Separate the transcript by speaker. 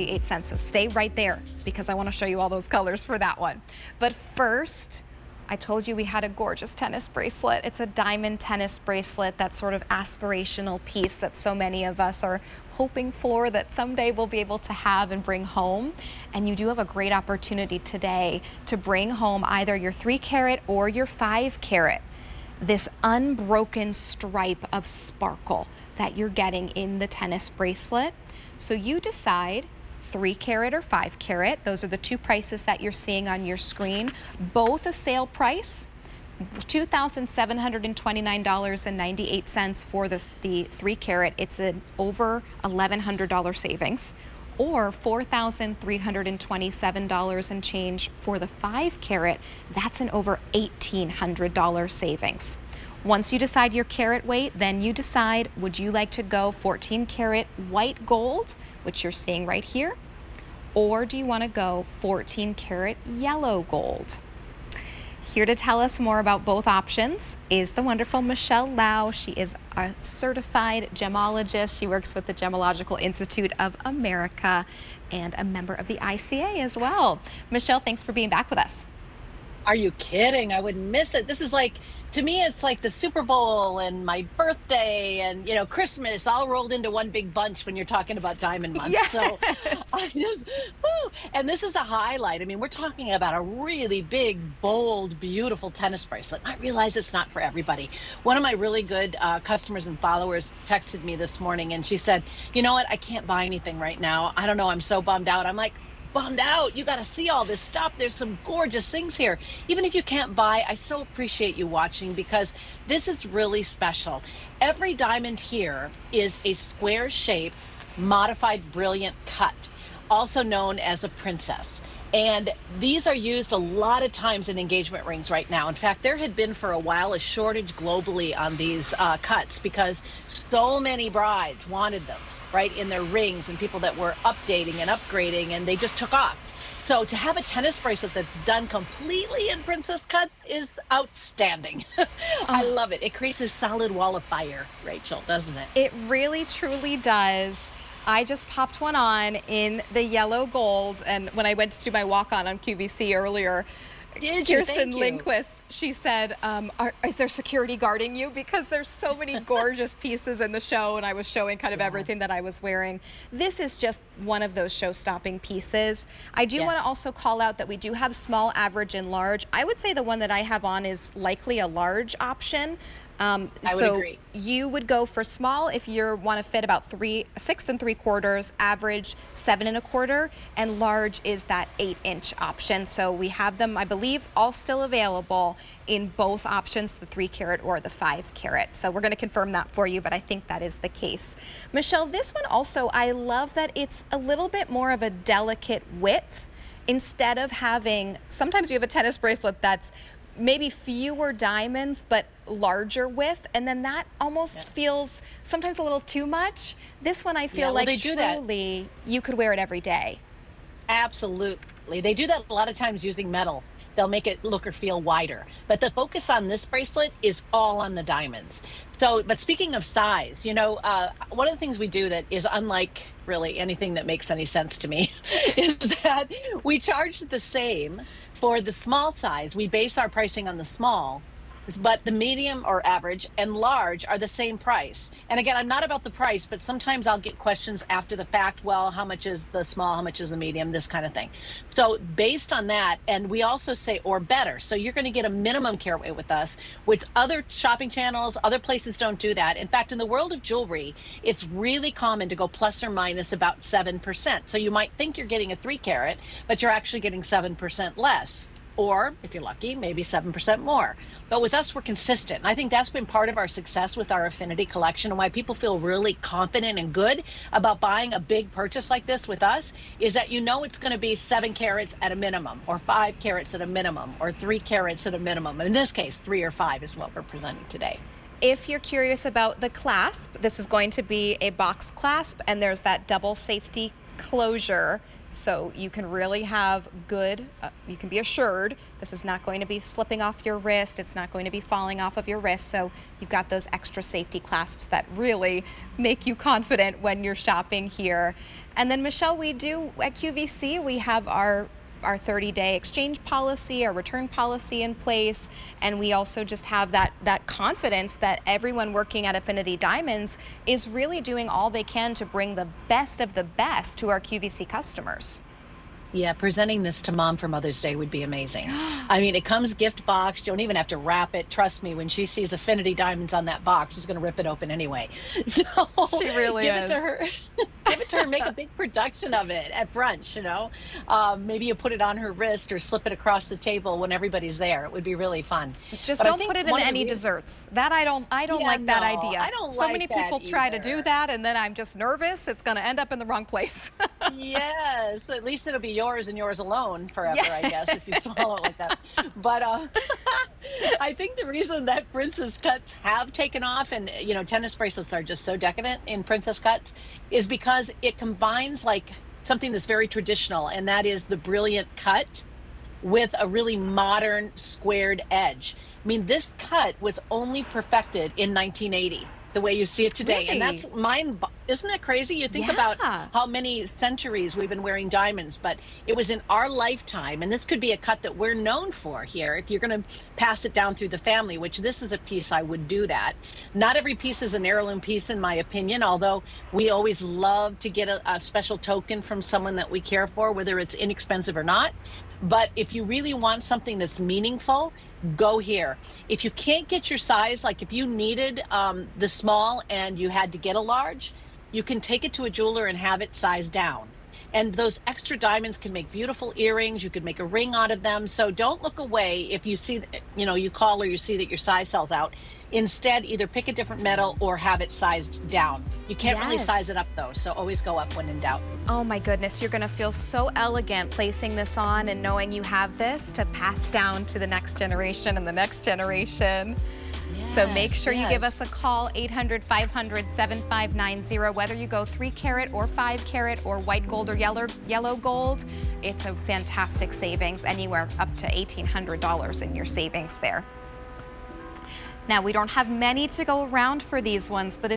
Speaker 1: 8 cents. So stay right there because I want to show you all those colors for that one. But first, I told you we had a gorgeous tennis bracelet. It's a diamond tennis bracelet, that sort of aspirational piece that so many of us are hoping for, that someday we'll be able to have and bring home. And you do have a great opportunity today to bring home either your 3-carat or your 5-carat. This unbroken stripe of sparkle that you're getting in the tennis bracelet. So you decide 3-carat or 5-carat. Those are the two prices that you're seeing on your screen. Both a sale price, $2,729.98 for the 3-carat. It's an over $1,100 savings, or $4,327 and change for the 5-carat. That's an over $1,800 savings. Once you decide your carat weight, then you decide, would you like to go 14-carat white gold, which you're seeing right here, or do you want to go 14-carat yellow gold? Here to tell us more about both options is the wonderful Michelle Lau. She is a certified gemologist. She works with the Gemological Institute of America and a member of the ICA as well. Michelle, thanks for being back with us.
Speaker 2: Are you kidding? I wouldn't miss it. This is like, to me, it's like the Super Bowl and my birthday and, Christmas all rolled into one big bunch when you're talking about Diamond Month.
Speaker 1: Yes.
Speaker 2: So I just, woo. And this is a highlight. I mean, we're talking about a really big, bold, beautiful tennis bracelet. I realize it's not for everybody. One of my really good customers and followers texted me this morning and she said, you know what? I can't buy anything right now. I don't know. I'm so bummed out. I'm like, bummed out. You got to see all this stuff. There's some gorgeous things here. Even if you can't buy, I so appreciate you watching because this is really special. Every diamond here is a square shape, modified brilliant cut, also known as a princess. And these are used a lot of times in engagement rings right now. In fact, there had been for a while a shortage globally on these cuts because so many brides wanted them, right, in their rings, and people that were updating and upgrading, and they just took off. So to have a tennis bracelet that's done completely in princess cut is outstanding. I love it. It creates a solid wall of fire, Rachel, doesn't it?
Speaker 1: It really, truly does. I just popped one on in the yellow gold, and when I went to do my walk-on QVC earlier, Kirsten Lindquist, she said, is there security guarding you? Because there's so many gorgeous pieces in the show, and I was showing kind of everything that I was wearing. This is just one of those show-stopping pieces. I do want to also call out that we do have small, average, and large. I would say the one that I have on is likely a large option.
Speaker 2: I would agree.
Speaker 1: You would go for small if you want to fit about 6 3/4, average 7 1/4, and large is that 8-inch option. So we have them, I believe, all still available in both options, the 3-carat or the 5-carat. So we're going to confirm that for you, but I think that is the case. Michelle, this one also, I love that it's a little bit more of a delicate width. Instead of having, sometimes you have a tennis bracelet that's maybe fewer diamonds but larger width, and then that almost feels sometimes a little too much. This one I feel like truly you could wear it every day.
Speaker 2: Absolutely. They do that a lot of times using metal. They'll make it look or feel wider. But the focus on this bracelet is all on the diamonds. So, but speaking of size, one of the things we do that is unlike really anything that makes any sense to me is that we charge the same for the small size. We base our pricing on the small, but the medium or average and large are the same price. And again, I'm not about the price, but sometimes I'll get questions after the fact, well, how much is the small, how much is the medium, this kind of thing. So based on that, and we also say, or better. So you're going to get a minimum carat weight with us, which other shopping channels, other places don't do that. In fact, in the world of jewelry, it's really common to go plus or minus about 7%. So you might think you're getting a 3-carat, but you're actually getting 7% less. Or, if you're lucky, maybe 7% more. But with us, we're consistent. And I think that's been part of our success with our Affinity collection, and why people feel really confident and good about buying a big purchase like this with us is that it's going to be 7 carats at a minimum, or 5 carats at a minimum, or 3 carats at a minimum. In this case, 3 or 5 is what we're presenting today.
Speaker 1: If you're curious about the clasp, this is going to be a box clasp, and there's that double safety closure, so you can really have good, you can be assured this is not going to be slipping off your wrist, it's not going to be falling off of your wrist, so you've got those extra safety clasps that really make you confident when you're shopping here. And then Michelle, we do at QVC, we have our 30-day exchange policy, our return policy in place, and we also just have that confidence that everyone working at Affinity Diamonds is really doing all they can to bring the best of the best to our QVC customers.
Speaker 2: Yeah, presenting this to mom for Mother's Day would be amazing. I mean, it comes gift boxed. You don't even have to wrap it. Trust me, when she sees Affinity Diamonds on that box, she's going to rip it open anyway. So
Speaker 1: She really
Speaker 2: give
Speaker 1: is.
Speaker 2: it to her. Give it to her. Make a big production of it at brunch. Maybe you put it on her wrist or slip it across the table when everybody's there. It would be really fun.
Speaker 1: Just
Speaker 2: But I
Speaker 1: don't
Speaker 2: think
Speaker 1: put it in
Speaker 2: one of the
Speaker 1: any
Speaker 2: reasons-
Speaker 1: desserts. That I don't
Speaker 2: Yeah,
Speaker 1: like that
Speaker 2: no,
Speaker 1: idea.
Speaker 2: I don't
Speaker 1: So
Speaker 2: like
Speaker 1: many
Speaker 2: that
Speaker 1: people try to do
Speaker 2: either.
Speaker 1: that, and then I'm just nervous it's going to end up in the wrong place.
Speaker 2: Yes, at least it'll be yours and yours alone forever,
Speaker 1: Yeah.
Speaker 2: I guess, if you swallow it like that. But I think the reason that princess cuts have taken off, and tennis bracelets are just so decadent in princess cuts, is because it combines like something that's very traditional, and that is the brilliant cut with a really modern squared edge. I mean, this cut was only perfected in 1980, the way you see it today.
Speaker 1: Really?
Speaker 2: And that's isn't that crazy? You think about
Speaker 1: Yeah.
Speaker 2: how many centuries we've been wearing diamonds, but it was in our lifetime. And this could be a cut that we're known for here. If you're going to pass it down through the family, which this is a piece I would do that. Not every piece is an heirloom piece, in my opinion, although we always love to get a special token from someone that we care for, whether it's inexpensive or not. But if you really want something that's meaningful, go here. If you can't get your size, like if you needed the small and you had to get a large, you can take it to a jeweler and have it sized down. And those extra diamonds can make beautiful earrings. You could make a ring out of them. So don't look away if you see, you call or you see that your size sells out. Instead, either pick a different metal or have it sized down. You can't really
Speaker 1: Yes.
Speaker 2: size it up though, so always go up when in doubt.
Speaker 1: Oh my goodness, you're going to feel so elegant placing this on and knowing you have this to pass down to the next generation and the next generation. So make sure you give us a call, 800-500-7590, whether you go 3 carat or 5 carat or white gold or yellow gold. It's a fantastic savings, anywhere up to $1,800 in your savings there. Now, we don't have many to go around for these ones, but